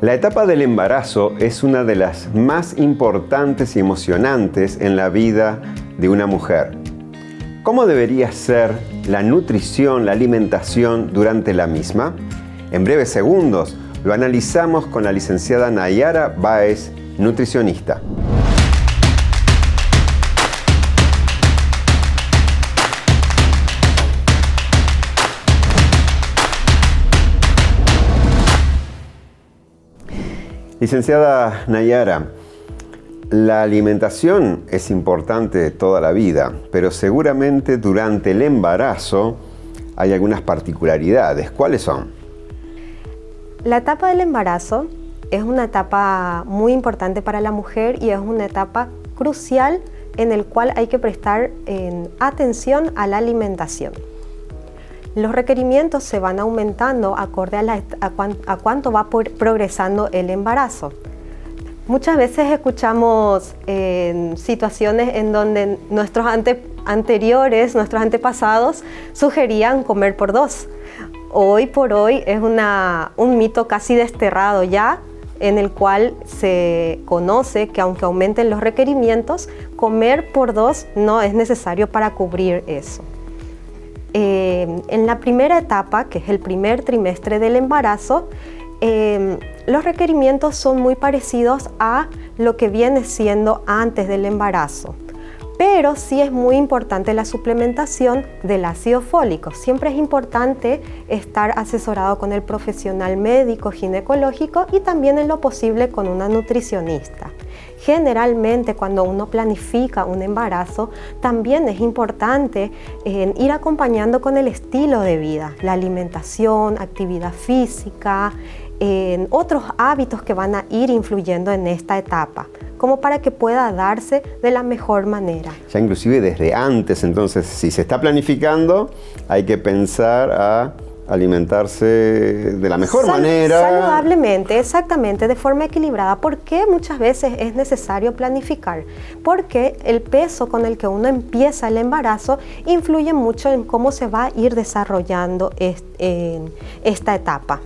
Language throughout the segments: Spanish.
La etapa del embarazo es una de las más importantes y emocionantes en la vida de una mujer. ¿Cómo debería ser la nutrición, la alimentación durante la misma? En breves segundos lo analizamos con la licenciada Nayara Báez, nutricionista. Licenciada Nayara, la alimentación es importante toda la vida, pero seguramente durante el embarazo hay algunas particularidades. ¿Cuáles son? La etapa del embarazo es una etapa muy importante para la mujer y es una etapa crucial en la cual hay que prestar atención a la alimentación. Los requerimientos se van aumentando acorde a cuánto va progresando el embarazo. Muchas veces escuchamos situaciones en donde nuestros antepasados sugerían comer por dos. Hoy por hoy es un mito casi desterrado ya, en el cual se conoce que aunque aumenten los requerimientos, comer por dos no es necesario para cubrir eso. En la primera etapa, que es el primer trimestre del embarazo, los requerimientos son muy parecidos a lo que viene siendo antes del embarazo. Pero sí es muy importante la suplementación del ácido fólico. Siempre es importante estar asesorado con el profesional médico ginecológico y también en lo posible con una nutricionista. Generalmente cuando uno planifica un embarazo, también es importante ir acompañando con el estilo de vida, la alimentación, actividad física, otros hábitos que van a ir influyendo en esta etapa, como para que pueda darse de la mejor manera. Ya inclusive desde antes, entonces, si se está planificando, hay que pensar a alimentarse de la mejor manera. Saludablemente, exactamente, de forma equilibrada. ¿Por qué muchas veces es necesario planificar? Porque el peso con el que uno empieza el embarazo influye mucho en cómo se va a ir desarrollando esta etapa.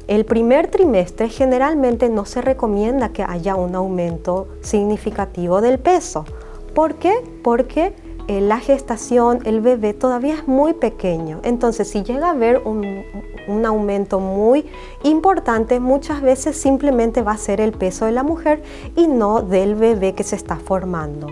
El primer trimestre generalmente no se recomienda que haya un aumento significativo del peso. ¿Por qué? Porque la gestación, el bebé todavía es muy pequeño. Entonces, si llega a haber un aumento muy importante, muchas veces simplemente va a ser el peso de la mujer y no del bebé que se está formando.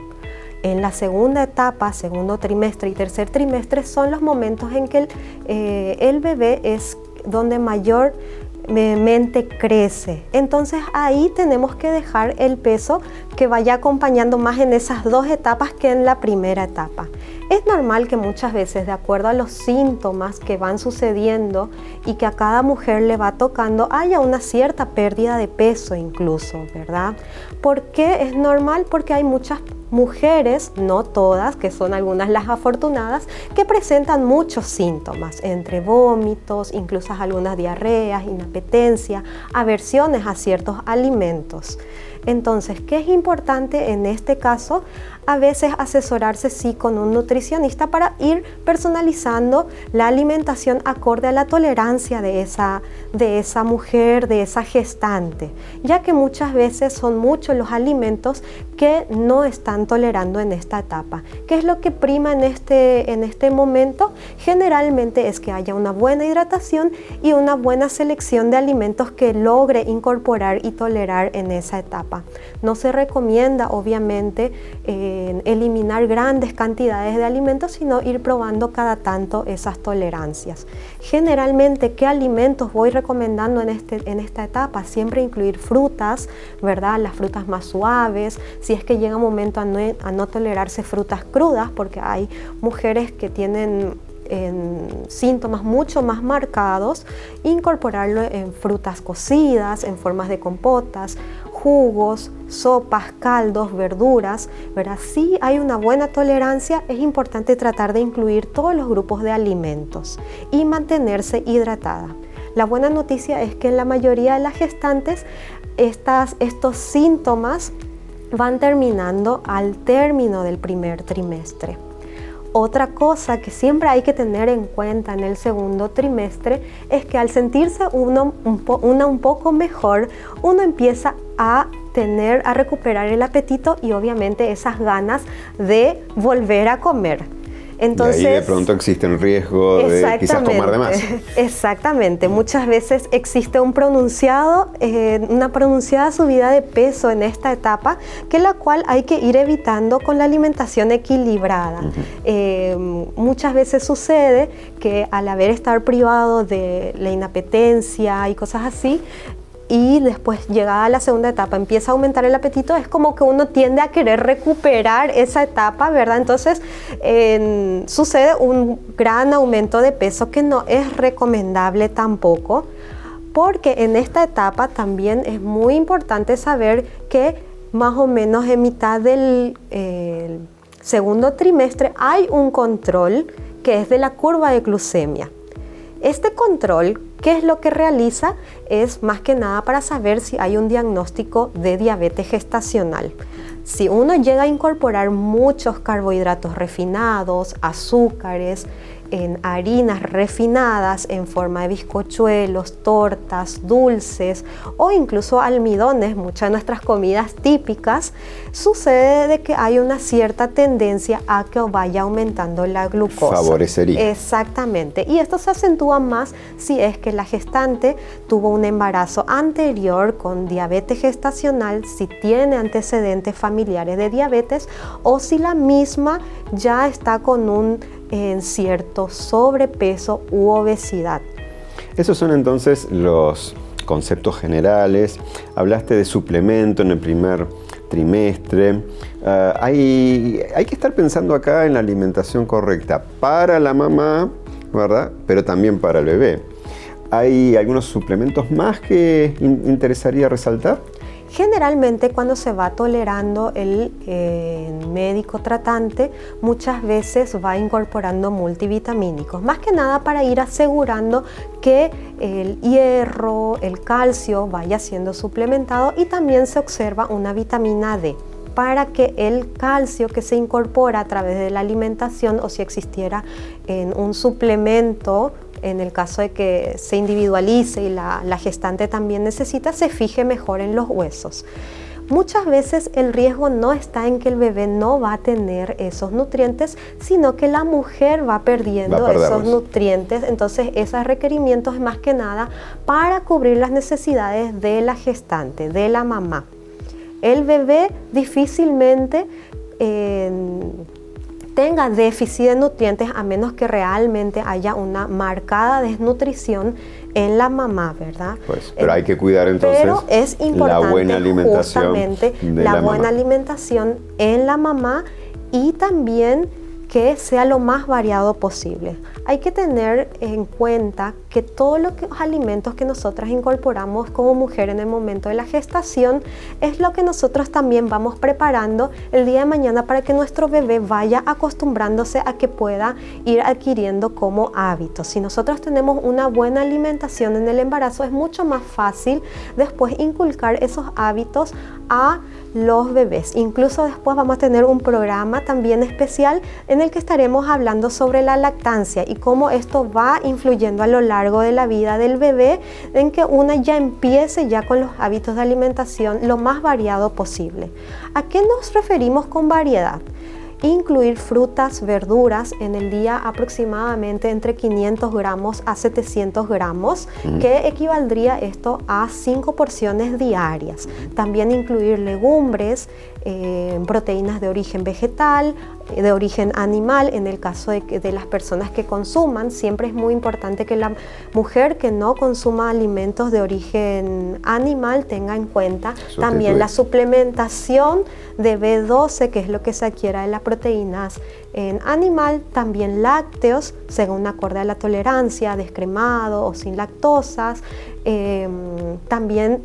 En la segunda etapa, segundo trimestre y tercer trimestre, son los momentos en que el bebé es donde mayormente crece. Entonces ahí tenemos que dejar el peso que vaya acompañando más en esas dos etapas que en la primera etapa. Es normal que muchas veces, de acuerdo a los síntomas que van sucediendo y que a cada mujer le va tocando, haya una cierta pérdida de peso incluso, ¿verdad? ¿Por qué es normal? Porque hay muchas mujeres, no todas, que son algunas las afortunadas, que presentan muchos síntomas, entre vómitos, incluso algunas diarreas, inapetencia, aversiones a ciertos alimentos. Entonces, ¿qué es importante en este caso? A veces asesorarse sí con un nutricionista para ir personalizando la alimentación acorde a la tolerancia de esa mujer, de esa gestante, ya que muchas veces son muchos los alimentos que no están tolerando en esta etapa. ¿Qué es lo que prima en este momento? Generalmente es que haya una buena hidratación y una buena selección de alimentos que logre incorporar y tolerar en esa etapa. No se recomienda, obviamente, eliminar grandes cantidades de alimentos, sino ir probando cada tanto esas tolerancias. Generalmente, ¿qué alimentos voy recomendando en esta etapa? Siempre incluir frutas, ¿verdad? Las frutas más suaves, si es que llega un momento a no tolerarse frutas crudas, porque hay mujeres que tienen síntomas mucho más marcados, incorporarlo en frutas cocidas, en formas de compotas, jugos, sopas, caldos, verduras, ¿verdad? Si hay una buena tolerancia, es importante tratar de incluir todos los grupos de alimentos y mantenerse hidratada. La buena noticia es que en la mayoría de las gestantes estos síntomas van terminando al término del primer trimestre. otra cosa que siempre hay que tener en cuenta en el segundo trimestre es que al sentirse uno un poco mejor, uno empieza a recuperar el apetito y obviamente esas ganas de volver a comer. Entonces, y ahí de pronto existe el riesgo de quizás tomar de más. Exactamente. Muchas veces existe una pronunciada subida de peso en esta etapa, que la cual hay que ir evitando con la alimentación equilibrada. Muchas veces sucede que al estar privado de la inapetencia y cosas así, y después llegada a la segunda etapa empieza a aumentar el apetito, es como que uno tiende a querer recuperar esa etapa, ¿verdad? Entonces sucede un gran aumento de peso que no es recomendable tampoco, porque en esta etapa también es muy importante saber que más o menos en mitad del segundo trimestre hay un control que es de la curva de glucemia. Este control, ¿qué es lo que realiza? Es más que nada para saber si hay un diagnóstico de diabetes gestacional. Si uno llega a incorporar muchos carbohidratos refinados, azúcares, en harinas refinadas en forma de bizcochuelos, tortas, dulces o incluso almidones, muchas de nuestras comidas típicas, sucede de que hay una cierta tendencia a que vaya aumentando la glucosa. Favorecería. Exactamente. Y esto se acentúa más si es que la gestante tuvo un embarazo anterior con diabetes gestacional, si tiene antecedentes familiares de diabetes o si la misma ya está con un cierto sobrepeso u obesidad. Esos son entonces los conceptos generales. Hablaste de suplemento en el primer trimestre. Hay que estar pensando acá en la alimentación correcta para la mamá, ¿verdad? Pero también para el bebé. ¿Hay algunos suplementos más que interesaría resaltar? Generalmente cuando se va tolerando el médico tratante, muchas veces va incorporando multivitamínicos, más que nada para ir asegurando que el hierro, el calcio vaya siendo suplementado, y también se observa una vitamina D para que el calcio que se incorpora a través de la alimentación, o si existiera en un suplemento, en el caso de que se individualice y la gestante también necesita, se fije mejor en los huesos. Muchas veces el riesgo no está en que el bebé no va a tener esos nutrientes, sino que la mujer va perdiendo esos nutrientes. Entonces, esos requerimientos es más que nada para cubrir las necesidades de la gestante, de la mamá. El bebé difícilmente tenga déficit de nutrientes a menos que realmente haya una marcada desnutrición en la mamá, ¿verdad? Pues, pero hay que cuidar entonces pero es importante la buena alimentación, justamente la buena alimentación en la mamá, y también que sea lo más variado posible. Hay que tener en cuenta que todos los alimentos que nosotras incorporamos como mujer en el momento de la gestación es lo que nosotros también vamos preparando el día de mañana para que nuestro bebé vaya acostumbrándose a que pueda ir adquiriendo como hábito. Si nosotros tenemos una buena alimentación en el embarazo, es mucho más fácil después inculcar esos hábitos a los bebés. Incluso después vamos a tener un programa también especial en el que estaremos hablando sobre la lactancia y cómo esto va influyendo a lo largo de la vida del bebé, en que una ya empiece ya con los hábitos de alimentación lo más variado posible. ¿A qué nos referimos con variedad? Incluir frutas, verduras en el día aproximadamente entre 500 gramos a 700 gramos, que equivaldría esto a 5 porciones diarias. También incluir legumbres, proteínas de origen vegetal, de origen animal, en el caso de las personas que consuman. Siempre es muy importante que la mujer que no consuma alimentos de origen animal tenga en cuenta también la suplementación de B12, que es lo que se adquiere de las proteínas en animal, también lácteos, según acorde a la tolerancia, descremado o sin lactosas, también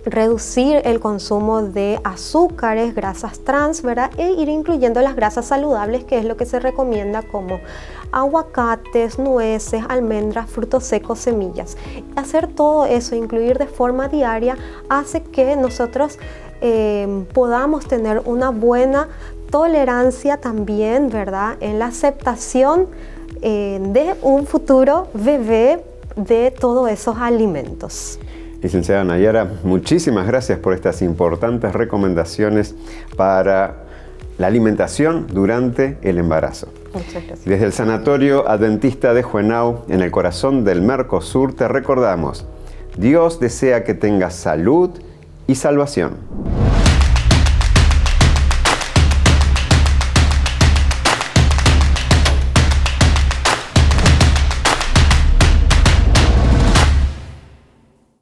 reducir el consumo de azúcares, grasas trans, ¿verdad? E ir incluyendo las grasas saludables, que es lo que se recomienda, como aguacates, nueces, almendras, frutos secos, semillas. Hacer todo eso, incluir de forma diaria, hace que nosotros podamos tener una buena tolerancia también, ¿verdad?, en la aceptación de un futuro bebé de todos esos alimentos. Licenciada Nayara, muchísimas gracias por estas importantes recomendaciones para la alimentación durante el embarazo. Muchas gracias. Desde el Sanatorio Adventista de Juvenau, en el corazón del Mercosur, te recordamos: Dios desea que tengas salud y salvación.